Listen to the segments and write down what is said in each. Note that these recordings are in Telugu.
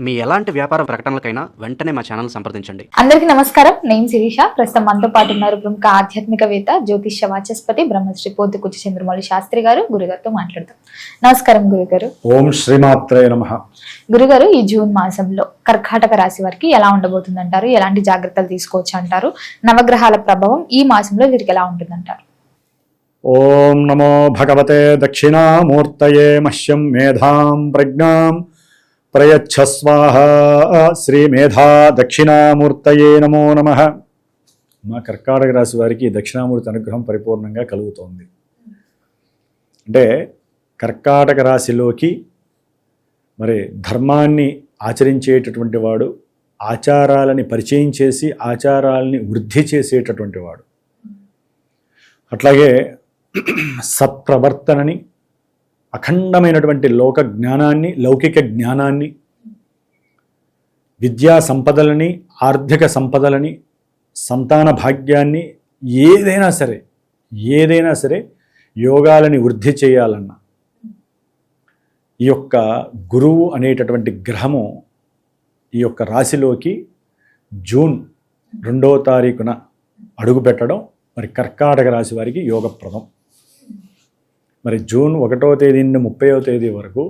మీ ఎలాంటి వ్యాపార ప్రకటనలకైనా వెంటనే మా ఛానల్ సంప్రదించండి. అందరికీ నమస్కారం. నేను శిరీష. ప్రస్తుతం మనతో పాటు ఉన్నారు ప్రముఖ ఆధ్యాత్మికవేత్త, జ్యోతిష్య వాచస్పతి బ్రహ్మశ్రీ పోతుకుచ్చి చంద్రమౌళి శాస్త్రి గారు. గురుగారితో మాట్లాడతాం. నమస్కారం గురుగారు. ఓం శ్రీమాత్రే నమః. గురుగారు, ఈ జూన్ మాసంలో కర్కాటక రాశి వారికి ఎలా ఉండబోతుంది అంటారు? ఎలాంటి జాగ్రత్తలు తీసుకోవచ్చు అంటారు? నవగ్రహాల ప్రభావం ఈ మాసంలో వీరికి ఎలా ఉంటుందంటారు? ఓం నమో భగవతే దక్షిణామూర్తయే మహ్యం మేధాం ప్రజ్ఞాం ప్రయచ్ఛ స్వాహ. శ్రీ మేధా దక్షిణామూర్తయే నమో నమః. మా కర్కాటక రాశి వారికి దక్షిణామూర్తి అనుగ్రహం పరిపూర్ణంగా కలుగుతోంది. అంటే కర్కాటక రాశిలోకి మరి ధర్మాన్ని ఆచరించేటటువంటి వాడు, ఆచారాలని పరిచయం చేసి ఆచారాలని వృద్ధి చేసేటటువంటి వాడు, అట్లాగే సత్ప్రవర్తనని, అఖండమైనటువంటి లోక జ్ఞానాన్ని, లౌకిక జ్ఞానాన్ని, విద్యా సంపదలని, ఆర్థిక సంపదలని, సంతాన భాగ్యాన్ని, ఏదైనా సరే యోగాలని వృద్ధి చేయాలన్నా ఈ యొక్క గురువు అనేటటువంటి గ్రహము ఈ యొక్క రాశిలోకి జూన్ 2వ తారీఖున అడుగుపెట్టడం మరి కర్కాటక రాశి వారికి యోగప్రదం. మరి జూన్ 1వ తేదీ నుండి 30వ తేదీ వరకు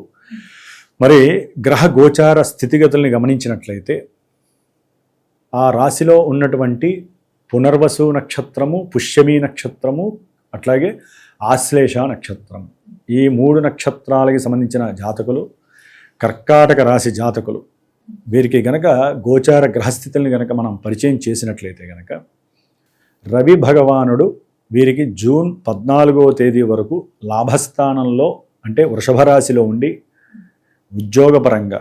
మరి గ్రహ గోచార స్థితిగతుల్ని గమనించినట్లయితే ఆ రాశిలో ఉన్నటువంటి పునర్వసు నక్షత్రము, పుష్యమి నక్షత్రము, అట్లాగే ఆశ్లేష నక్షత్రము, ఈ 3 నక్షత్రాలకి సంబంధించిన జాతకులు, కర్కాటక రాశి జాతకులు, వీరికి గనక గోచార గ్రహస్థితుల్ని గనక మనం పరిచయం చేసినట్లయితే గనక రవి భగవానుడు వీరికి జూన్ 14వ తేదీ వరకు లాభస్థానంలో, అంటే వృషభ రాశిలో ఉండి ఉద్యోగపరంగా,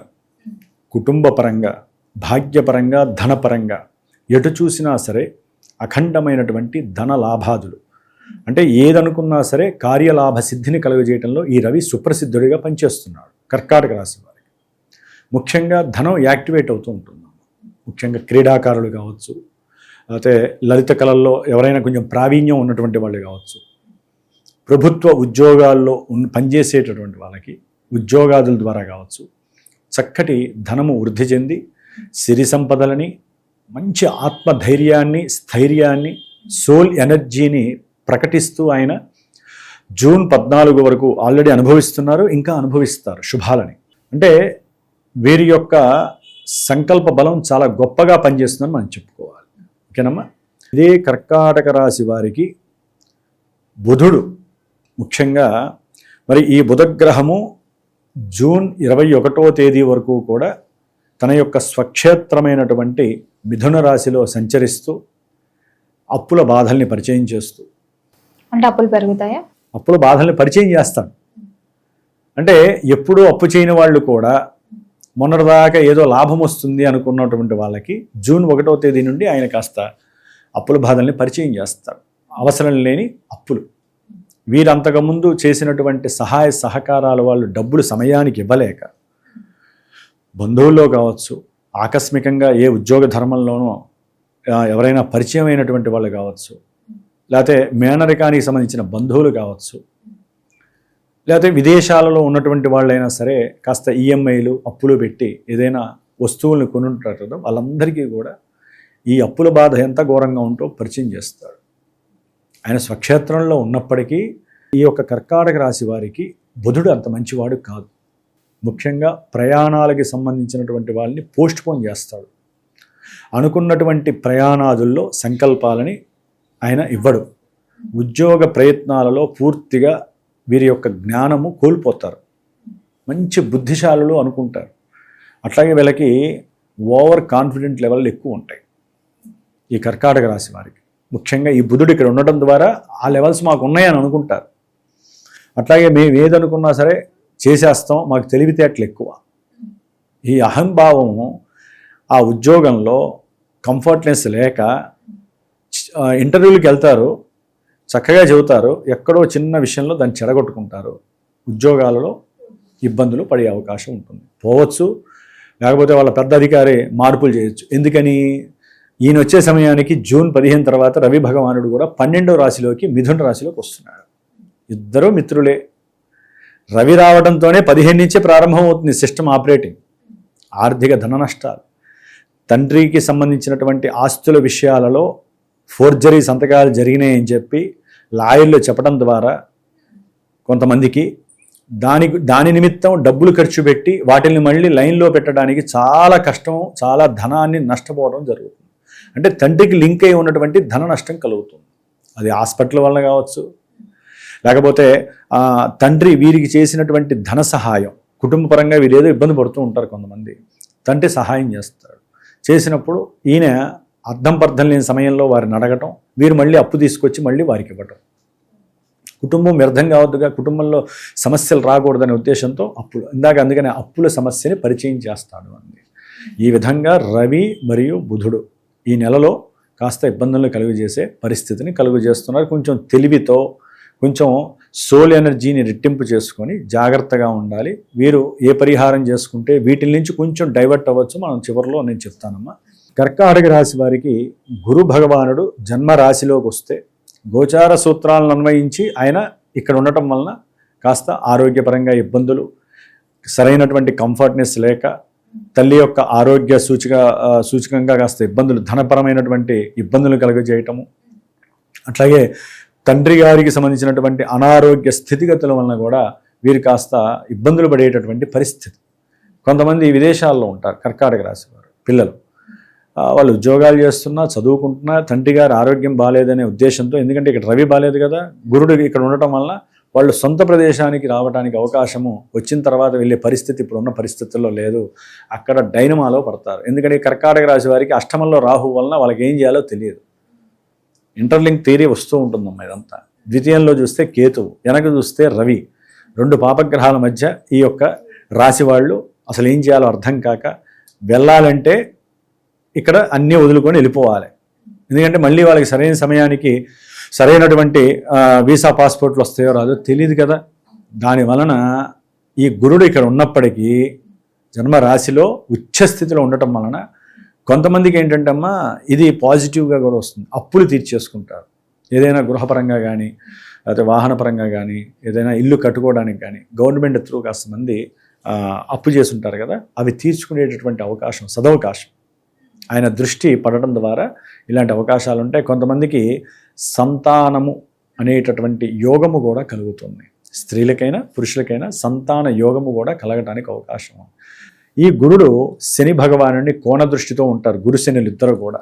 కుటుంబపరంగా, భాగ్యపరంగా, ధనపరంగా ఎటు చూసినా సరే అఖండమైనటువంటి ధన లాభాదులు, అంటే ఏదనుకున్నా సరే కార్యలాభ సిద్ధిని కలుగజేయడంలో ఈ రవి సుప్రసిద్ధుడిగా పనిచేస్తున్నాడు కర్కాటక రాశి వారికి. ముఖ్యంగా ధనం యాక్టివేట్ అవుతూ ఉంటుంది. ముఖ్యంగా క్రీడాకారులు కావచ్చు, అయితే లలిత కళల్లో ఎవరైనా కొంచెం ప్రావీణ్యం ఉన్నటువంటి వాళ్ళు కావచ్చు, ప్రభుత్వ ఉద్యోగాల్లో పనిచేసేటటువంటి వాళ్ళకి ఉద్యోగాదుల ద్వారా కావచ్చు, చక్కటి ధనము వృద్ధి చెంది సిరి సంపదలని, మంచి ఆత్మధైర్యాన్ని, స్థైర్యాన్ని, సోల్ ఎనర్జీని ప్రకటిస్తూ ఆయన జూన్ 14 వరకు ఆల్రెడీ అనుభవిస్తున్నారు, ఇంకా అనుభవిస్తారు శుభాలని. అంటే వీరి యొక్క సంకల్ప బలం చాలా గొప్పగా పనిచేస్తుందని మనం చెప్పుకోవాలి. ఓకేనమ్మా. ఇదే కర్కాటక రాశి వారికి బుధుడు ముఖ్యంగా మరి ఈ బుధగ్రహము జూన్ 21వ తేదీ వరకు కూడా తన యొక్క స్వక్షేత్రమైనటువంటి మిథున రాశిలో సంచరిస్తూ అప్పుల బాధల్ని పరిచయం చేస్తూ, అంటే అప్పులు పెరుగుతాయా? అప్పుల బాధల్ని పరిచయం చేస్తాడు. అంటే ఎప్పుడూ అప్పు చేయని వాళ్ళు కూడా మొన్నటిదాకా ఏదో లాభం వస్తుంది అనుకున్నటువంటి వాళ్ళకి జూన్ 1వ తేదీ నుండి ఆయన కాస్త అప్పుల బాధల్ని పరిచయం చేస్తాడు. అవసరం లేని అప్పులు, వీరంతకుముందు చేసినటువంటి సహాయ సహకారాల వాళ్ళు డబ్బులు సమయానికి ఇవ్వలేక, బంధువుల్లో కావచ్చు, ఆకస్మికంగా ఏ ఉద్యోగ ధర్మంలోనూ ఎవరైనా పరిచయం అయినటువంటి వాళ్ళు కావచ్చు, లేకపోతే మేనరికానికి సంబంధించిన బంధువులు కావచ్చు, లేకపోతే విదేశాలలో ఉన్నటువంటి వాళ్ళైనా సరే కాస్త ఈఎంఐలు, అప్పులు పెట్టి ఏదైనా వస్తువులను కొనుంటారు కదా, వాళ్ళందరికీ కూడా ఈ అప్పుల బాధ ఎంత ఘోరంగా ఉంటో పరిచయం చేస్తాడు. ఆయన స్వక్షేత్రంలో ఉన్నప్పటికీ ఈ యొక్క కర్కాటక రాశి వారికి బుధుడు అంత మంచివాడు కాదు. ముఖ్యంగా ప్రయాణాలకి సంబంధించినటువంటి వాళ్ళని పోస్ట్పోన్ చేస్తాడు. అనుకున్నటువంటి ప్రయాణాదుల్లో సంకల్పాలని ఆయన ఇవ్వడు. ఉద్యోగ ప్రయత్నాలలో పూర్తిగా వీరి యొక్క జ్ఞానము కోల్పోతారు. మంచి బుద్ధిశాలులు అనుకుంటారు. అట్లాగే వీళ్ళకి ఓవర్ కాన్ఫిడెంట్ లెవెల్ ఎక్కువ ఉంటాయి ఈ కర్కాటక రాశి వారికి. ముఖ్యంగా ఈ బుధుడు ఇక్కడ ఉండటం ద్వారా ఆ లెవెల్స్ మాకు ఉన్నాయని అనుకుంటారు. అట్లాగే మేము ఏదనుకున్నా సరే చేసేస్తాం, మాకు తెలివితేటలు ఎక్కువ. ఈ అహంభావము ఆ ఉద్యోగంలో కంఫర్ట్నెస్ లేక ఇంటర్వ్యూలకు వెళ్తారు, చక్కగా చెబుతారు, ఎక్కడో చిన్న విషయంలో దాన్ని చెడగొట్టుకుంటారు. ఉద్యోగాలలో ఇబ్బందులు పడే అవకాశం ఉంటుంది. పోవచ్చు, లేకపోతే వాళ్ళ పెద్ద అధికారి మార్పులు చేయొచ్చు. ఎందుకని? ఈయన వచ్చే సమయానికి జూన్ 15 తర్వాత రవి భగవానుడు కూడా 12వ రాశిలోకి, మిథున రాశిలోకి వస్తున్నాడు. ఇద్దరూ మిత్రులే. రవి రావడంతోనే 15 నుంచే ప్రారంభం అవుతుంది సిస్టమ్ ఆపరేటింగ్. ఆర్థిక ధన నష్టాలు, తండ్రికి సంబంధించినటువంటి ఆస్తుల విషయాలలో ఫోర్జరీ సంతకాలు జరిగినాయని చెప్పి లాయర్లు చెప్పడం ద్వారా కొంతమందికి దాని నిమిత్తం డబ్బులు ఖర్చు పెట్టి వాటిని మళ్ళీ లైన్లో పెట్టడానికి చాలా కష్టం, చాలా ధనాన్ని నష్టపోవడం జరుగుతుంది. అంటే తండ్రికి లింక్ అయి ఉన్నటువంటి ధన నష్టం కలుగుతుంది. అది హాస్పిటల్ వల్ల కావచ్చు, లేకపోతే తండ్రి వీరికి చేసినటువంటి ధన సహాయం, కుటుంబ పరంగా వీరు ఏదో ఇబ్బంది పడుతూ ఉంటారు కొంతమంది, తండ్రి సహాయం చేస్తాడు. చేసినప్పుడు ఈయన అర్థం పర్థం లేని సమయంలో వారిని అడగటం, వీరు మళ్ళీ అప్పు తీసుకొచ్చి మళ్ళీ వారికి ఇవ్వటం. కుటుంబం వ్యర్థం కావద్దుగా, కుటుంబంలో సమస్యలు రాకూడదనే ఉద్దేశంతో అప్పులు, అందుకనే అప్పుల సమస్యని పరిచయం చేస్తాడు అంది. ఈ విధంగా రవి మరియు బుధుడు ఈ నెలలో కాస్త ఇబ్బందులను కలుగజేసే పరిస్థితిని కలుగజేస్తున్నారు. కొంచెం తెలివితో, కొంచెం సోల్ ఎనర్జీని రెట్టింపు చేసుకొని జాగ్రత్తగా ఉండాలి. వీరు ఏ పరిహారం చేసుకుంటే వీటి నుంచి కొంచెం డైవర్ట్ అవ్వచ్చు, మనం చివరిలో నేను చెప్తానమ్మా. కర్కాటక రాశి వారికి గురు భగవానుడు జన్మ రాశిలోకి వస్తే గోచార సూత్రాలను అన్వయించి ఆయన ఇక్కడ ఉండటం వలన కాస్త ఆరోగ్యపరంగా ఇబ్బందులు, సరైనటువంటి కంఫర్ట్నెస్ లేక, తల్లి యొక్క ఆరోగ్య సూచకంగా కాస్త ఇబ్బందులు, ధనపరమైనటువంటి ఇబ్బందులు కలుగజేయటము, అట్లాగే తండ్రి గారికి సంబంధించినటువంటి అనారోగ్య స్థితిగతుల వలన కూడా వీరు కాస్త ఇబ్బందులు పడేటటువంటి పరిస్థితి. కొంతమంది విదేశాల్లో ఉంటారు కర్కాటక రాశి వారు పిల్లలు, వాళ్ళు ఉద్యోగాలు చేస్తున్నా, చదువుకుంటున్నా, తండ్రి గారి ఆరోగ్యం బాగాలేదనే ఉద్దేశంతో, ఎందుకంటే ఇక్కడ రవి బాగాలేదు కదా, గురుడు ఇక్కడ ఉండటం వల్ల వాళ్ళు సొంత ప్రదేశానికి రావడానికి అవకాశము వచ్చిన తర్వాత వెళ్ళే పరిస్థితి ఇప్పుడున్న పరిస్థితుల్లో లేదు. అక్కడ డైనమాలో పడతారు. ఎందుకంటే కర్కాటక రాశి వారికి అష్టమంలో రాహు వలన వాళ్ళకి ఏం చేయాలో తెలియదు. ఇంటర్లింక్ థియరీ వస్తూ ఉంటుందమ్మా ఇదంతా. ద్వితీయంలో చూస్తే కేతువు, వెనక చూస్తే రవి, రెండు పాపగ్రహాల మధ్య ఈ యొక్క రాశి వాళ్ళు అసలు ఏం చేయాలో అర్థం కాక వెళ్ళాలంటే ఇక్కడ అన్నీ వదులుకొని వెళ్ళిపోవాలి. ఎందుకంటే మళ్ళీ వాళ్ళకి సరైన సమయానికి సరైనటువంటి వీసా పాస్పోర్ట్లు వస్తాయో రాదో తెలియదు కదా. దాని వలన ఈ గురుడు ఇక్కడ ఉన్నప్పటికీ జన్మ రాశిలో ఉచ్చస్థితిలో ఉండటం వలన కొంతమందికి ఏంటంటే అమ్మా ఇది పాజిటివ్గా కూడా వస్తుంది. అప్పులు తీర్చేసుకుంటారు. ఏదైనా గృహపరంగా కానీ, లేకపోతే వాహనపరంగా కానీ, ఏదైనా ఇల్లు కట్టుకోవడానికి కానీ గవర్నమెంట్ త్రూ కాస్త మంది అప్పు చేసి ఉంటారు కదా, అవి తీర్చుకునేటటువంటి అవకాశం, సదవకాశం ఆయన దృష్టి పడటం ద్వారా ఇలాంటి అవకాశాలు ఉంటాయి. కొంతమందికి సంతానము అనేటటువంటి యోగము కూడా కలుగుతుంది. స్త్రీలకైనా పురుషులకైనా సంతాన యోగము కూడా కలగటానికి అవకాశం. ఈ గురుడు శని భగవానుని కోణ దృష్టితో ఉంటారు, గురు శనులు ఇద్దరు కూడా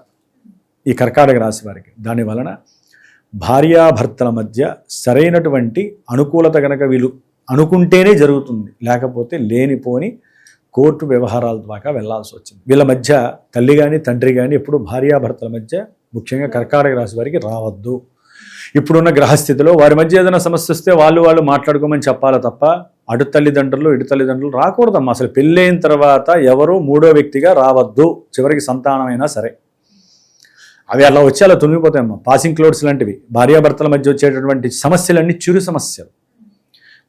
ఈ కర్కాటక రాశి వారికి. దాని వలన భార్యాభర్తల మధ్య సరైనటువంటి అనుకూలత కనుక వీళ్ళు అనుకుంటేనే జరుగుతుంది, లేకపోతే లేనిపోని కోర్టు వ్యవహారాల ద్వారా వెళ్లాల్సి వచ్చింది. వీళ్ళ మధ్య తల్లి కానీ తండ్రి కానీ ఎప్పుడు భార్యాభర్తల మధ్య ముఖ్యంగా కర్కాటక రాశి వారికి రావద్దు. ఇప్పుడున్న గ్రహస్థితిలో వారి మధ్య ఏదైనా సమస్య వస్తే వాళ్ళు మాట్లాడుకోమని చెప్పాలి తప్ప అటు తల్లిదండ్రులు ఇటు తల్లిదండ్రులు రాకూడదమ్మా. అసలు పెళ్ళైన తర్వాత ఎవరు మూడో వ్యక్తిగా రావద్దు, చివరికి సంతానమైనా సరే. అవి అలా వచ్చి అలా తొలగిపోతాయమ్మా. పాసింగ్ క్లోడ్స్ లాంటివి భార్యాభర్తల మధ్య వచ్చేటటువంటి సమస్యలన్నీ చిరు సమస్యలు.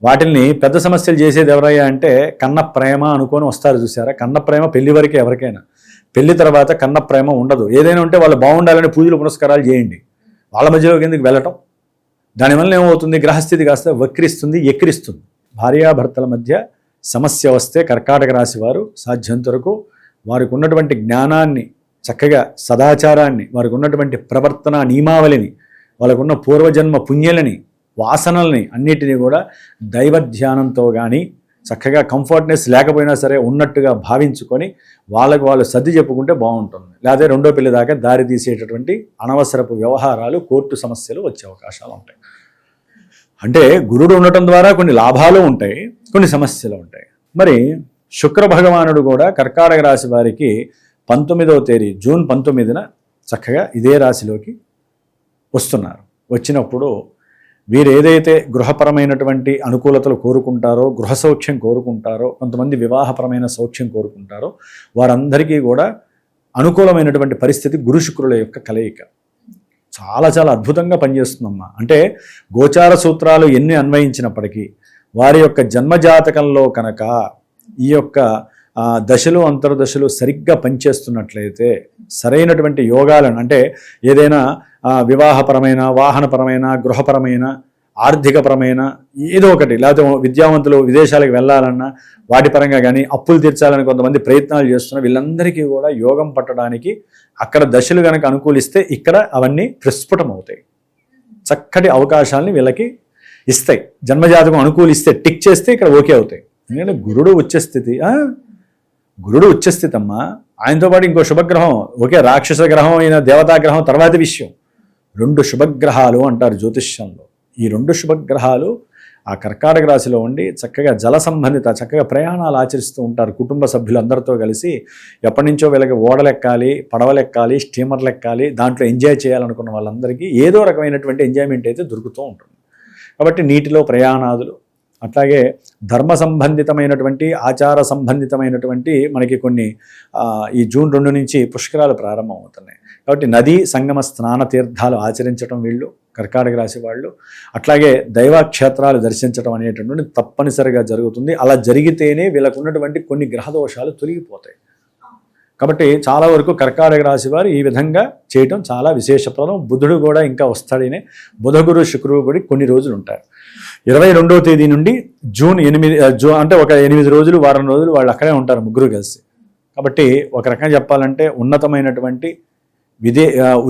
వాటిల్ని పెద్ద సమస్యలు చేసేది ఎవరయ్యా అంటే కన్న ప్రేమ అనుకొని వస్తారు చూసారా. కన్న ప్రేమ పెళ్లి వరకే ఎవరికైనా, పెళ్లి తర్వాత కన్న ప్రేమ ఉండదు. ఏదైనా ఉంటే వాళ్ళు బాగుండాలని పూజలు పునస్కారాలు చేయండి, వాళ్ళ మధ్యలోకి ఎందుకు వెళ్ళటం. దానివల్ల ఏమవుతుంది, గ్రహస్థితి కాస్త వక్రిస్తుంది, ఎక్కిరిస్తుంది. భార్యాభర్తల మధ్య సమస్య వస్తే కర్కాటక రాశి వారు సాధ్యంత వరకు వారికి ఉన్నటువంటి జ్ఞానాన్ని, చక్కగా సదాచారాన్ని, వారికి ఉన్నటువంటి ప్రవర్తన నియమావళిని, వాళ్ళకు ఉన్న పూర్వజన్మ పుణ్యాలని, వాసనల్ని అన్నిటినీ కూడా దైవ ధ్యానంతో కానీ చక్కగా కంఫర్ట్నెస్ లేకపోయినా సరే ఉన్నట్టుగా భావించుకొని వాళ్ళకు వాళ్ళు సర్ది చెప్పుకుంటే బాగుంటుంది. లేదా రెండో పెళ్లి దాకా దారి తీసేటటువంటి అనవసరపు వ్యవహారాలు, కోర్టు సమస్యలు వచ్చే అవకాశాలు ఉంటాయి. అంటే గురుడు ఉండటం ద్వారా కొన్ని లాభాలు ఉంటాయి, కొన్ని సమస్యలు ఉంటాయి. మరి శుక్ర భగవానుడు కూడా కర్కాటక రాశి వారికి 19వ తేదీ జూన్ 19న చక్కగా ఇదే రాశిలోకి వస్తున్నారు. వచ్చినప్పుడు వీరు ఏదైతే గృహపరమైనటువంటి అనుకూలతలు కోరుకుంటారో, గృహ సౌఖ్యం కోరుకుంటారో, కొంతమంది వివాహపరమైన సౌఖ్యం కోరుకుంటారో, వారందరికీ కూడా అనుకూలమైనటువంటి పరిస్థితి గురు శుక్రుల యొక్క కలయిక చాలా చాలా అద్భుతంగా పనిచేస్తుందమ్మా. అంటే గోచార సూత్రాలు ఎన్ని అన్వయించినప్పటికీ వారి యొక్క జన్మజాతకంలో కనుక ఈ యొక్క దశలు అంతర్దశలు సరిగ్గా పనిచేస్తున్నట్లయితే సరైనటువంటి యోగాలను, అంటే ఏదైనా వివాహపరమైన, వాహనపరమైన, గృహపరమైన ఆర్థికపరమైన ఏదో ఒకటి, లేకపోతే విద్యావంతులు విదేశాలకు వెళ్ళాలన్నా వాటి పరంగా కానీ అప్పులు తీర్చాలని కొంతమంది ప్రయత్నాలు చేస్తున్న వీళ్ళందరికీ కూడా యోగం పట్టడానికి అక్కడ దశలు కనుక అనుకూలిస్తే ఇక్కడ అవన్నీ ప్రస్ఫుటం అవుతాయి. చక్కటి అవకాశాలని వీళ్ళకి ఇస్తాయి. జన్మజాతకం అనుకూలిస్తే టిక్ చేస్తే ఇక్కడ ఓకే అవుతాయి. ఎందుకంటే గురుడు ఉచ్చస్థితి, గురుడు ఉచ్చస్థితి అమ్మా. ఆయనతో పాటు ఇంకో శుభగ్రహం, ఓకే రాక్షస గ్రహం అయిన దేవతా గ్రహం తర్వాత విషయం. 2 శుభగ్రహాలు అంటారు జ్యోతిష్యంలో. ఈ 2 శుభగ్రహాలు ఆ కర్కాటక రాశిలో ఉండి చక్కగా జల సంబంధిత చక్కగా ప్రయాణాలు ఆచరిస్తూ ఉంటారు. కుటుంబ సభ్యులందరితో కలిసి ఎప్పటి నుంచో వీళ్ళకి ఓడలెక్కాలి, పడవలెక్కాలి, స్టీమర్లు ఎక్కాలి, దాంట్లో ఎంజాయ్ చేయాలనుకున్న వాళ్ళందరికీ ఏదో రకమైనటువంటి ఎంజాయ్మెంట్ అయితే దొరుకుతూ ఉంటుంది. కాబట్టి నీటిలో ప్రయాణాదులు, అట్లాగే ధర్మ సంబంధితమైనటువంటి ఆచార సంబంధితమైనటువంటి మనకి కొన్ని ఈ జూన్ 2 నుంచి పుష్కరాలు ప్రారంభం అవుతున్నాయి. కాబట్టి నదీ సంగమ స్నాన తీర్థాలు ఆచరించడం వీళ్ళు కర్కాటక రాశి వాళ్ళు, అట్లాగే దైవక్షేత్రాలు దర్శించడం అనేటటువంటి తప్పనిసరిగా జరుగుతుంది. అలా జరిగితేనే వీళ్ళకు ఉన్నటువంటి కొన్ని గ్రహదోషాలు తొలగిపోతాయి. కాబట్టి చాలా వరకు కర్కాటక రాశి వారు ఈ విధంగా చేయటం చాలా విశేషప్రదం. బుధుడు కూడా ఇంకా వస్తాడనే, బుధ గురు శుక్రుడు కూడా కొన్ని రోజులు ఉంటారు. 22వ తేదీ నుండి జూన్ 8 అంటే ఒక 8 రోజులు, వారం రోజులు వాళ్ళు అక్కడే ఉంటారు ముగ్గురు కలిసి. కాబట్టి ఒక రకంగా చెప్పాలంటే ఉన్నతమైనటువంటి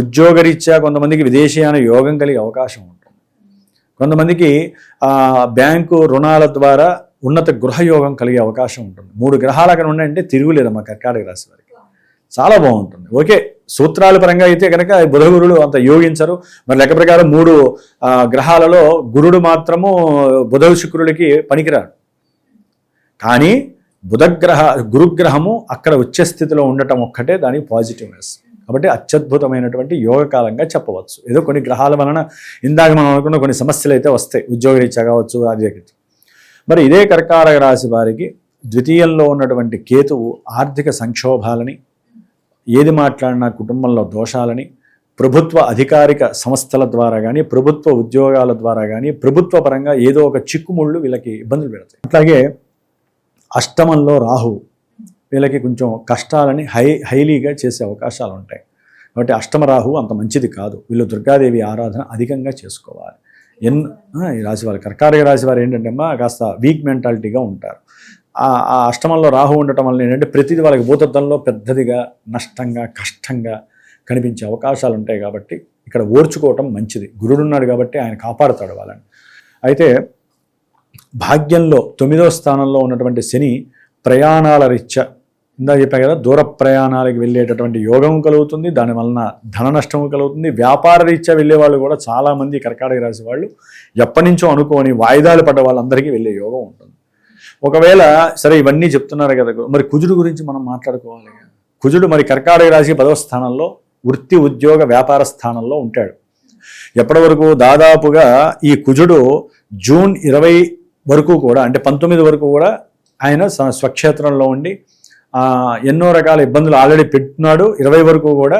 ఉద్యోగరీత్యా కొంతమందికి విదేశీయాన యోగం కలిగే అవకాశం ఉంటుంది. కొంతమందికి బ్యాంకు రుణాల ద్వారా ఉన్నత గృహయోగం కలిగే అవకాశం ఉంటుంది. 3 గ్రహాలు అక్కడ ఉన్నాయంటే తిరుగులేదమ్మా కర్కాటక రాశి వారికి. చాలా బాగుంటుంది. ఓకే సూత్రాల పరంగా అయితే కనుక బుధ గురుడు అంత యోగించరు. మరి లెక్క ప్రకారం 3 గ్రహాలలో గురుడు మాత్రము బుధ శుక్రుడికి పనికిరాడు. కానీ గురుగ్రహము అక్కడ ఉచ్చ స్థితిలో ఉండటం ఒక్కటే దానికి పాజిటివ్నెస్. కాబట్టి అత్యద్భుతమైనటువంటి యోగకాలంగా చెప్పవచ్చు. ఏదో కొన్ని గ్రహాల వలన ఇందాక మనం అనుకున్న కొన్ని సమస్యలు అయితే వస్తాయి, ఉద్యోగరీత్యా కావచ్చు, అది. మరి ఇదే కర్కాటక రాశి వారికి ద్వితీయంలో ఉన్నటువంటి కేతువు ఆర్థిక సంక్షోభాలని, ఏది మాట్లాడినా కుటుంబంలో దోషాలని, ప్రభుత్వ అధికారిక సంస్థల ద్వారా కానీ, ప్రభుత్వ ఉద్యోగాల ద్వారా కానీ, ప్రభుత్వ పరంగా ఏదో ఒక చిక్కుముళ్ళు వీళ్ళకి ఇబ్బందులు పెడతాయి. అట్లాగే అష్టమంలో రాహు వీళ్ళకి కొంచెం కష్టాలని హైలీగా చేసే అవకాశాలు ఉంటాయి. కాబట్టి అష్టమ రాహు అంత మంచిది కాదు. వీళ్ళు దుర్గాదేవి ఆరాధన అధికంగా చేసుకోవాలి. ఈ రాశి వారు కర్కాటక రాశి వారు ఏంటంటే అమ్మా కాస్త వీక్ మెంటాలిటీగా ఉంటారు. ఆ అష్టమంలో రాహు ఉండటం వల్ల ఏంటంటే ప్రతిదీ వాళ్ళకి భూతత్వంలో పెద్దదిగా నష్టంగా కష్టంగా కనిపించే అవకాశాలు ఉంటాయి. కాబట్టి ఇక్కడ ఓర్చుకోవటం మంచిది. గురుడు ఉన్నాడు కాబట్టి ఆయన కాపాడుతాడు వాళ్ళని. అయితే భాగ్యంలో 9వ స్థానంలో ఉన్నటువంటి శని ప్రయాణాల రీత్యా ఇందా చెప్పా కదా, దూర ప్రయాణాలకు వెళ్ళేటటువంటి యోగం కలుగుతుంది. దానివలన ధన నష్టము కలుగుతుంది. వ్యాపార రీత్యా వెళ్ళే వాళ్ళు కూడా చాలామంది కర్కాటక రాశి వాళ్ళు ఎప్పటి నుంచో అనుకోని వాయిదాలు పడ్డ వాళ్ళందరికీ వెళ్ళే యోగం ఉంటుంది. ఒకవేళ సరే ఇవన్నీ చెప్తున్నారు కదా, మరి కుజుడు గురించి మనం మాట్లాడుకోవాలి. కుజుడు మరి కర్కాటక రాశి 10వ స్థానంలో వృత్తి ఉద్యోగ వ్యాపార స్థానంలో ఉంటాడు. ఎప్పటి వరకు దాదాపుగా ఈ కుజుడు జూన్ 20 వరకు కూడా, అంటే 19 వరకు కూడా ఆయన స్వక్షేత్రంలో ఉండి ఎన్నో రకాల ఇబ్బందులు ఆల్రెడీ పెట్టున్నాడు. 20 వరకు కూడా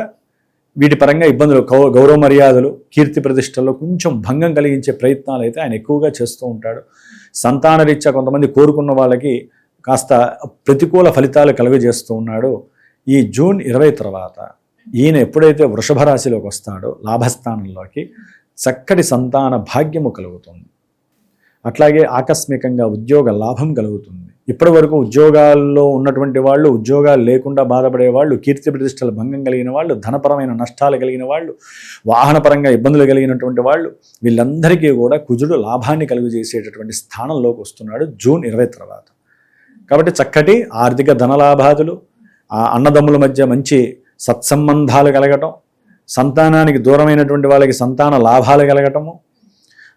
వీటి పరంగా ఇబ్బందులు, గౌరవ మర్యాదలు, కీర్తి ప్రతిష్టల్లో కొంచెం భంగం కలిగించే ప్రయత్నాలు అయితే ఆయన ఎక్కువగా చేస్తూ ఉంటాడు. సంతాన రీత్యా కొంతమంది కోరుకున్న వాళ్ళకి కాస్త ప్రతికూల ఫలితాలు కలుగజేస్తూ ఉన్నాడు. ఈ జూన్ 20 తర్వాత ఈయన ఎప్పుడైతే వృషభ రాశిలోకి వస్తాడో లాభస్థానంలోకి చక్కటి సంతాన భాగ్యము కలుగుతుంది. అట్లాగే ఆకస్మికంగా ఉద్యోగ లాభం కలుగుతుంది. ఇప్పటి వరకు ఉద్యోగాల్లో ఉన్నటువంటి వాళ్ళు, ఉద్యోగాలు లేకుండా బాధపడే వాళ్ళు, కీర్తి ప్రతిష్టల భంగం కలిగిన వాళ్ళు, ధనపరమైన నష్టాలు కలిగిన వాళ్ళు, వాహనపరంగా ఇబ్బందులు కలిగినటువంటి వాళ్ళు, వీళ్ళందరికీ కూడా కుజుడు లాభాన్ని కలుగజేసేటటువంటి స్థానంలోకి వస్తున్నాడు జూన్ 20 తర్వాత. కాబట్టి చక్కటి ఆర్థిక ధనలాభాదులు, అన్నదమ్ముల మధ్య మంచి సత్సంబంధాలు కలగటం, సంతానానికి దూరమైనటువంటి వాళ్ళకి సంతాన లాభాలు కలగటము,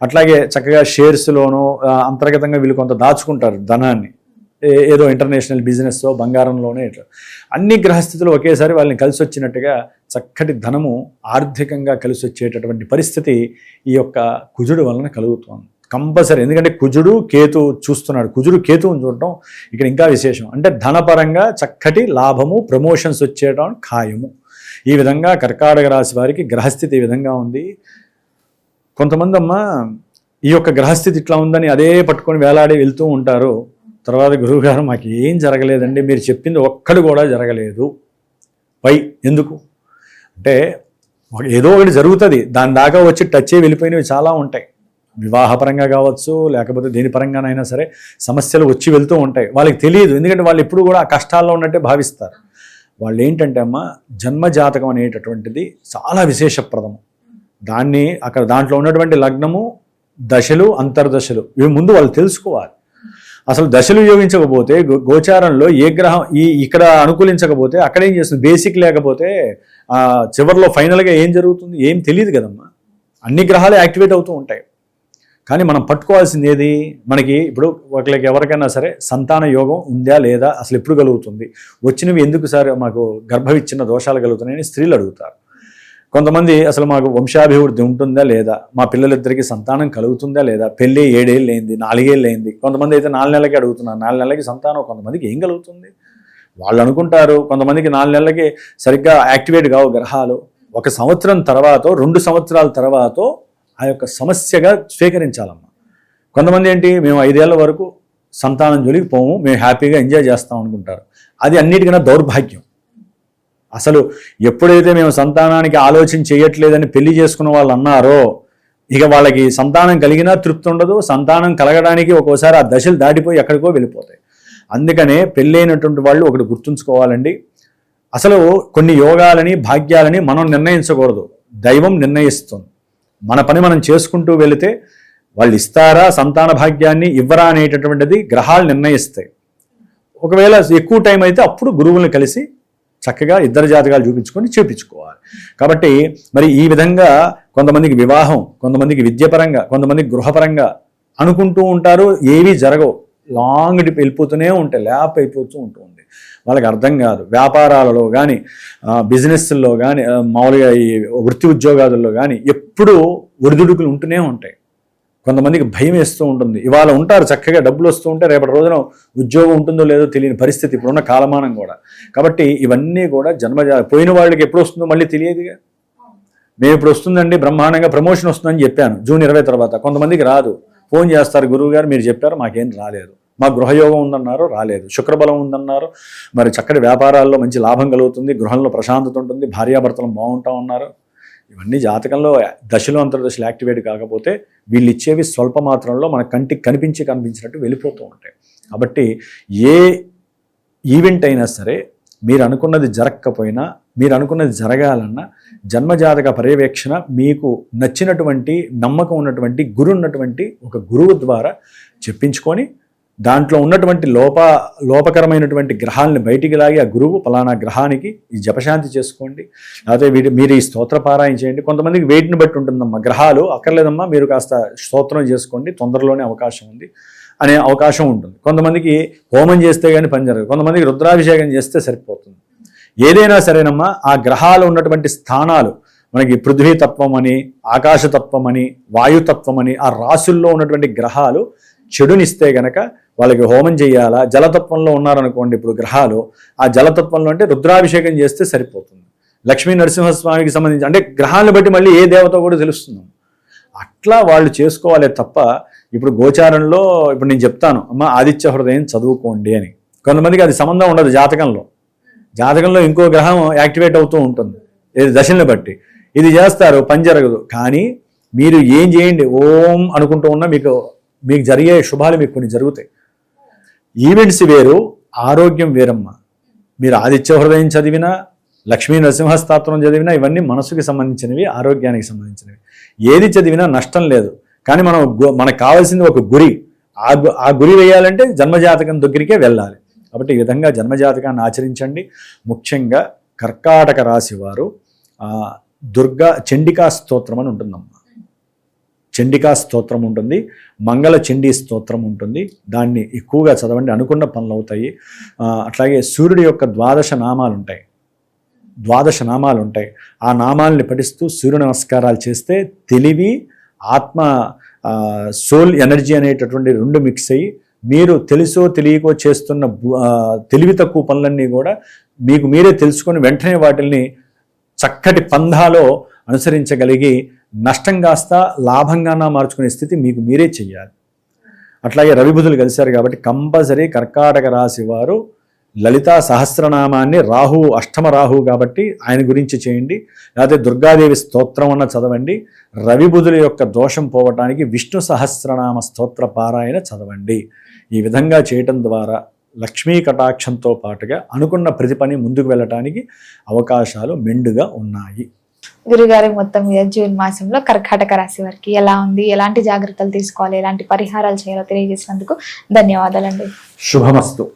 అట్లాగే చక్కగా షేర్స్లోనూ అంతర్గతంగా వీళ్ళు కొంత దాచుకుంటారు ధనాన్ని, ఏదో ఇంటర్నేషనల్ బిజినెస్ బంగారంలోనే, ఇట్లా అన్ని గ్రహస్థితులు ఒకేసారి వాళ్ళని కలిసి వచ్చినట్టుగా చక్కటి ధనము ఆర్థికంగా కలిసి వచ్చేటటువంటి పరిస్థితి ఈ యొక్క కుజుడు వలన కలుగుతుంది కంపల్సరీ. ఎందుకంటే కుజుడు కేతు చూస్తున్నాడు. కుజుడు కేతువుని చూడటం ఇక్కడ ఇంకా విశేషం. అంటే ధనపరంగా చక్కటి లాభము, ప్రమోషన్స్ వచ్చేయడం ఖాయము. ఈ విధంగా కర్కాటక రాశి వారికి గ్రహస్థితి ఈ విధంగా ఉంది. కొంతమంది అమ్మ ఈ యొక్క గ్రహస్థితి ఇట్లా ఉందని అదే పట్టుకొని వేలాడి వెళ్తూ ఉంటారు. తర్వాత గురువుగారు మాకు ఏం జరగలేదండి, మీరు చెప్పింది ఒక్కడు కూడా జరగలేదు. ఎందుకు అంటే ఏదో ఒకటి జరుగుతుంది, దాని దాకా వచ్చి టచ్ అయ్యి వెళ్ళిపోయినవి చాలా ఉంటాయి. వివాహపరంగా కావచ్చు, లేకపోతే దేని పరంగానైనా సరే సమస్యలు వచ్చి వెళ్తూ ఉంటాయి. వాళ్ళకి తెలియదు, ఎందుకంటే వాళ్ళు ఎప్పుడు కూడా ఆ కష్టాల్లో ఉన్నట్టే భావిస్తారు. వాళ్ళు ఏంటంటే అమ్మ, జన్మజాతకం అనేటటువంటిది చాలా విశేషప్రదము. దాంట్లో ఉన్నటువంటి లగ్నము, దశలు, అంతర్దశలు ఇవి ముందు వాళ్ళు తెలుసుకోవాలి. అసలు దశలు యోగించకపోతే, గోచారంలో ఏ గ్రహం ఇక్కడ అనుకూలించకపోతే అక్కడ ఏం చేస్తుంది, బేసిక్ లేకపోతే చివరిలో ఫైనల్గా ఏం జరుగుతుంది ఏం తెలియదు కదమ్మా. అన్ని గ్రహాలు యాక్టివేట్ అవుతూ ఉంటాయి. కానీ మనం పట్టుకోవాల్సింది ఏది, మనకి ఇప్పుడు ఒకరికి ఎవరికైనా సరే సంతాన యోగం ఉందా లేదా, అసలు ఎప్పుడు కలుగుతుంది, వచ్చినవి ఎందుకు సార్ మాకు గర్భవిచ్ఛిన్న దోషాలు కలుగుతున్నాయని స్త్రీలు అడుగుతారు. కొంతమంది అసలు మాకు వంశాభివృద్ధి ఉంటుందా లేదా, మా పిల్లలిద్దరికీ సంతానం కలుగుతుందా లేదా, పెళ్ళి 7 ఏళ్ళు అయింది, 4 ఏళ్ళు అయింది, కొంతమంది అయితే 4 నెలలకి అడుగుతున్నారు. 4 నెలలకి సంతానం కొంతమందికి ఏం కలుగుతుంది వాళ్ళు అనుకుంటారు. కొంతమందికి 4 నెలలకి సరిగ్గా యాక్టివేట్ కావు గ్రహాలు. 1 సంవత్సరం తర్వాత, 2 సంవత్సరాల తర్వాత ఆ యొక్క సమస్యగా స్వీకరించాలమ్మా. కొంతమంది ఏంటి, మేము 5 ఏళ్ల వరకు సంతానం జోలికి పోము, మేము హ్యాపీగా ఎంజాయ్ చేస్తాం అనుకుంటారు. అది అన్నిటికన్నా దౌర్భాగ్యం. అసలు ఎప్పుడైతే మేము సంతానానికి ఆలోచన చేయట్లేదని పెళ్లి చేసుకున్న వాళ్ళు అన్నారో, ఇక వాళ్ళకి సంతానం కలిగినా తృప్తి ఉండదు. సంతానం కలగడానికి ఒక్కోసారి ఆ దశలు దాటిపోయి ఎక్కడికో వెళ్ళిపోతాయి. అందుకనే పెళ్ళైనటువంటి వాళ్ళు ఒకటి గుర్తుంచుకోవాలండి, అసలు కొన్ని యోగాలని భాగ్యాలని మనం నిర్ణయించకూడదు, దైవం నిర్ణయిస్తుంది. మన పని మనం చేసుకుంటూ వెళితే వాళ్ళు ఇస్తారా సంతాన భాగ్యాన్ని, ఇవ్వరా అనేటటువంటిది గ్రహాలు నిర్ణయిస్తాయి. ఒకవేళ ఎక్కువ టైం అయితే అప్పుడు గురువులను కలిసి చక్కగా ఇద్దరు జాతకాలు చూపించుకొని చేపించుకోవాలి. కాబట్టి మరి ఈ విధంగా కొంతమందికి వివాహం, కొంతమందికి విద్యపరంగా, కొంతమందికి గృహపరంగా అనుకుంటూ ఉంటారు, ఏవీ జరగవు, లాంగ్ వెళ్ళిపోతూనే ఉంటాయి, ల్యాప్ అయిపోతూ ఉంటుంది. వాళ్ళకి అర్థం కాదు. వ్యాపారాలలో కానీ, బిజినెస్ల్లో కానీ, మామూలుగా ఈ వృత్తి ఉద్యోగాదుల్లో కానీ ఎప్పుడూ ఒడిదుడుకులు ఉంటూనే ఉంటాయి. కొంతమందికి భయం వేస్తూ ఉంటుంది. ఇవాళ ఉంటారు చక్కగా డబ్బులు వస్తూ ఉంటే రేపటి రోజున ఉద్యోగం ఉంటుందో లేదో తెలియని పరిస్థితి ఇప్పుడున్న కాలమానం కూడా. కాబట్టి ఇవన్నీ కూడా పోయిన వాళ్ళకి ఎప్పుడు వస్తుందో మళ్ళీ తెలియదుగా. మేము ఇప్పుడు వస్తుందండి బ్రహ్మాండంగా ప్రమోషన్ వస్తుందని చెప్పాను జూన్ 20 తర్వాత, కొంతమందికి రాదు. ఫోన్ చేస్తారు, గురువు గారు మీరు చెప్పారు మాకేం రాలేదు, మా గృహయోగం ఉందన్నారు రాలేదు, శుక్రబలం ఉందన్నారు, మరి చక్కటి వ్యాపారాల్లో మంచి లాభం కలుగుతుంది, గృహంలో ప్రశాంతత ఉంటుంది, భార్యాభర్తలు బాగుంటాం అన్నారు. ఇవన్నీ జాతకంలో దశలు అంతర్దశలు యాక్టివేట్ కాకపోతే వీళ్ళు ఇచ్చేవి స్వల్ప మాత్రంలో మన కంటికి కనిపించినట్టు వెళ్ళిపోతూ ఉంటాయి. కాబట్టి ఏ ఈవెంట్ అయినా సరే మీరు అనుకున్నది జరగకపోయినా, మీరు అనుకున్నది జరగాలన్నా జన్మజాతక పర్యవేక్షణ, మీకు నచ్చినటువంటి నమ్మకం ఉన్నటువంటి ఉన్నటువంటి ఒక గురువు ద్వారా చెప్పించుకొని దాంట్లో ఉన్నటువంటి లోపకరమైనటువంటి గ్రహాలని బయటికి లాగి ఆ గురువు పలానా గ్రహానికి ఈ జపశాంతి చేసుకోండి, లేకపోతే మీరు ఈ స్తోత్ర పారాయణ చేయండి. కొంతమందికి వెయిట్ని బట్టి ఉంటుందమ్మా, గ్రహాలు అక్కర్లేదమ్మా మీరు కాస్త స్తోత్రం చేసుకోండి తొందరలోనే అవకాశం ఉంది అనే అవకాశం ఉంటుంది. కొంతమందికి హోమం చేస్తే కానీ పని జరగదు, కొంతమందికి రుద్రాభిషేకం చేస్తే సరిపోతుంది. ఏదైనా సరేనమ్మా, ఆ గ్రహాలు ఉన్నటువంటి స్థానాలు మనకి పృథ్వీతత్వం అని, ఆకాశతత్వం అని, వాయుతత్వం అని, ఆ రాశుల్లో ఉన్నటువంటి గ్రహాలు చెడునిస్తే గనక వాళ్ళకి హోమం చేయాలా. జలతత్వంలో ఉన్నారనుకోండి ఇప్పుడు గ్రహాలు, ఆ జలతత్వంలో అంటే రుద్రాభిషేకం చేస్తే సరిపోతుంది. లక్ష్మీ నరసింహస్వామికి సంబంధించి అంటే గ్రహాలను బట్టి మళ్ళీ ఏ దేవత కూడా తెలుస్తుంది. అట్లా వాళ్ళు చేసుకోవాలే తప్ప ఇప్పుడు గోచారంలో ఇప్పుడు నేను చెప్తాను అమ్మ ఆదిత్య హృదయం చదువుకోండి అని, కొంతమందికి అది సంబంధం ఉండదు. జాతకంలో ఇంకో గ్రహం యాక్టివేట్ అవుతూ ఉంటుంది దశల్ని బట్టి, ఇది చేస్తారు పని జరగదు. కానీ మీరు ఏం చేయండి, ఓం అనుకుంటూ ఉన్నా మీకు జరిగే శుభాలు మీకు కొన్ని జరుగుతాయి. ఈవెంట్స్ వేరు, ఆరోగ్యం వేరమ్మా. మీరు ఆదిత్య హృదయం చదివినా, లక్ష్మీ నరసింహస్తోత్రం చదివినా ఇవన్నీ మనసుకి సంబంధించినవి, ఆరోగ్యానికి సంబంధించినవి. ఏది చదివినా నష్టం లేదు. కానీ మనకు కావాల్సింది ఒక గురి. ఆ గురి వేయాలంటే జన్మజాతకం దగ్గరికే వెళ్ళాలి. కాబట్టి ఈ విధంగా జన్మజాతకాన్ని ఆచరించండి. ముఖ్యంగా కర్కాటక రాశి వారు దుర్గా చండికా స్తోత్రం అని ఉంటుందమ్మా. చండికా స్తోత్రం ఉంటుంది, మంగళ చండీ స్తోత్రం ఉంటుంది. దాన్ని ఎక్కువగా చదవండి, అనుకున్న పనులు అవుతాయి. అట్లాగే సూర్యుడి యొక్క 12 నామాలు ఉంటాయి. ఆ నామాల్ని పఠిస్తూ సూర్య నమస్కారాలు చేస్తే తెలివి, ఆత్మ, సోల్ ఎనర్జీ అనేటటువంటి 2 మిక్స్ అయ్యి మీరు తెలుసో తెలియకో చేస్తున్న తెలివి తక్కువ పనులన్నీ కూడా మీకు మీరే తెలుసుకొని వెంటనే వాటిల్ని చక్కటి పంధాలో అనుసరించగలిగి నష్టం కాస్త లాభంగానా మార్చుకునే స్థితి మీకు మీరే చెయ్యాలి. అట్లాగే రవి బుధులు కలిశారు కాబట్టి కంపల్సరీ కర్కాటక రాశి వారు లలితా సహస్రనామాన్ని రాహువు అష్టమ రాహువు కాబట్టి ఆయన గురించి చేయండి. లేకపోతే దుర్గాదేవి స్తోత్రం అన్న చదవండి. రవి బుధుల యొక్క దోషం పోవటానికి విష్ణు సహస్రనామ స్తోత్ర పారాయణ చదవండి. ఈ విధంగా చేయటం ద్వారా లక్ష్మీ కటాక్షంతో పాటుగా అనుకున్న ప్రతి పని ముందుకు వెళ్ళటానికి అవకాశాలు మెండుగా ఉన్నాయి. గురుగారి మొత్తం మీద జూన్ మాసంలో కర్కాటక రాశి వారికి ఎలా ఉంది, ఎలాంటి జాగ్రత్తలు తీసుకోవాలి, ఎలాంటి పరిహారాలు చేయాలో తెలియజేసినందుకు ధన్యవాదాలండి. శుభమస్తు.